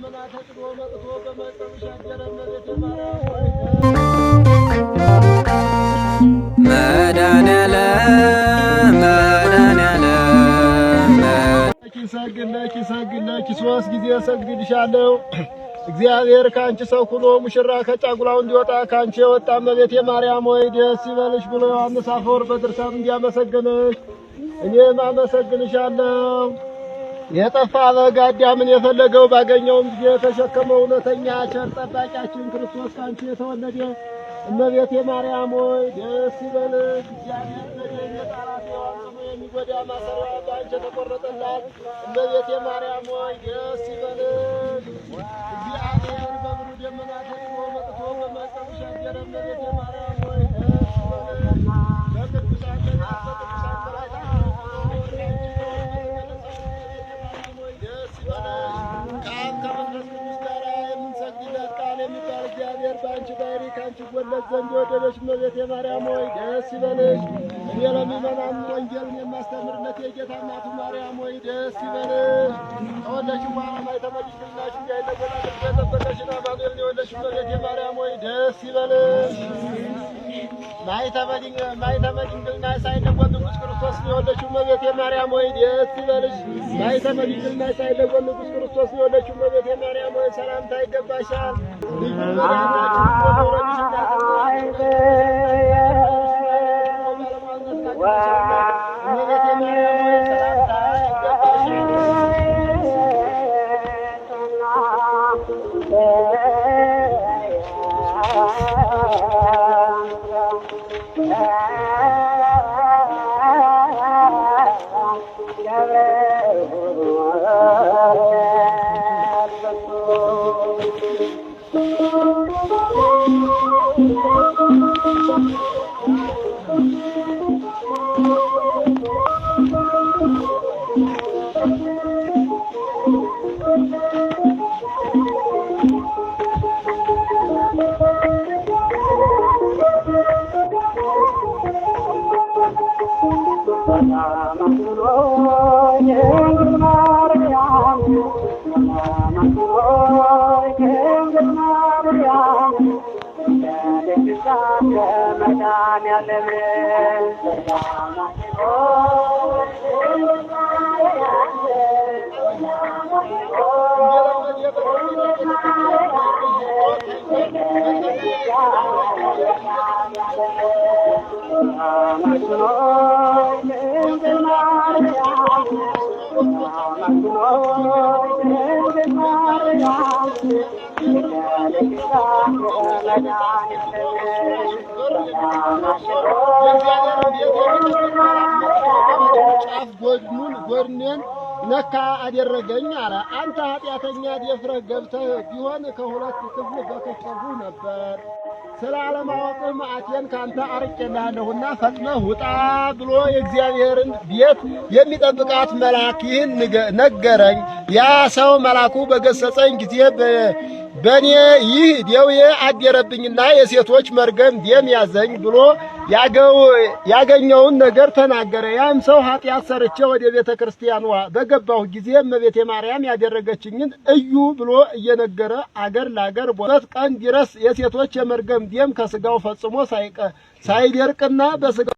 ደመና ተጭኖ መጥቶ በመቅደምሽ አደረ እመቤቴ ማርያም ሰግድልኪ ሶስት ጊዜ ሰግድልሻለሁ። እግዚአብሔር ካንቺ ሰው ሆኖ ሙሽራ ከጫጉላው እንዲወጣ ካንቺ የወጣ እመቤቴ ማርያም ወይ ደስ ይበልሽ ብሎ ዮሐንስ አፈወርቅ በድርሳኑ እንዲያመሰግንሽ እኔም አመሰግንሻለሁ። የጠፋ በግ አዳምን የፈለገው ባገኘውም ጊዜ የተሸከመው እውነተኛ ቸር ጠባቂያችን ክርስቶስ ካንቺ የተወለደ እመቤቴ ማርያም ወይ ደስ ይበልሽ። እግዚአብሔር በደም የጣላት የዋንጽሙ የሚጎዳ ማሰሪያ በአንቺ የተቆረጠላት እመቤቴ ማርያም ወይ ደስ ይበልሽ። እግዚአብሔር በብሩህ ደመና ተጭኖ መጥቶ በመቅደምሽ አደረ እመቤቴ ማርያም ወይ ደስ ይበልሽ። በቅዱሳን ነቢያት በቅዱሳን መላእክት ደስ ይበልሽ። ከአብ ከመንፈስ ቅዱስ ጋር የምንሰግድለት ቃል የሚባል እግዚአብሔር በአንቺ ባሕሪ ካንቺ ይወለድ ዘንድ የወደደሽ እመቤቴ ማርያም ሆይ ደስ ይበልሽ። እኔ ለምእመናን ወንጌልን የማስተምርለት የጌታ እናቱ ማርያም ሆይ ደስ ይበልሽ። ከወለድሽ በኋላ ማኅተመ ድንግልናሽ እንዳይለወጥ የጠበቀሽን አማኑኤልን የወለድሽ እመቤቴ ማርያም ሆይ ደስ ይበልሽ። ማኅተመ ድንግልናሽ ሳይለወጥ ንጉሥ ክርስቶስን የወለድሽው እመቤቴ ማርያም ሆይ ደስ ይበልሽ። ማኅተመ ድንግልናሽ ሳይለወጥ ንጉሥ ክርስቶስን የወለድሽው እመቤቴ ማርያም ሆይ ሰላምታ ይገባሻል። ልዩ መድኃኒታችን በመውረድሽ እመቤቴ ማርያም ሆይ ሰላምታ ጎድኔን ነካ አደረገኝ አለ። አንተ ኃጢአተኛ ደፍረህ ገብተህ ቢሆን ከሁለት ክፍል በከፈሉ ነበር። ስለ አለማወቅህ መዓቴን ካንተ አርቄልሃለሁና ፈጥነህ ውጣ ብሎ የእግዚአብሔርን ቤት የሚጠብቃት መልአክ ይህን ነገረኝ። ያ ሰው መልአኩ በገሰጸኝ ጊዜ በእኔ ይህ ደዌ አደረብኝና የሴቶች መርገም ደም ያዘኝ ብሎ ያገኘውን ነገር ተናገረ። ያም ሰው ኃጢአት ሰርቼ ወደ ቤተ ክርስቲያኗ በገባሁ ጊዜ እመቤቴ ማርያም ያደረገችኝን እዩ ብሎ እየነገረ አገር ለአገር ሁለት ቀን ድረስ የሴቶች የመርገም ደም ከስጋው ፈጽሞ ሳይደርቅና በስጋው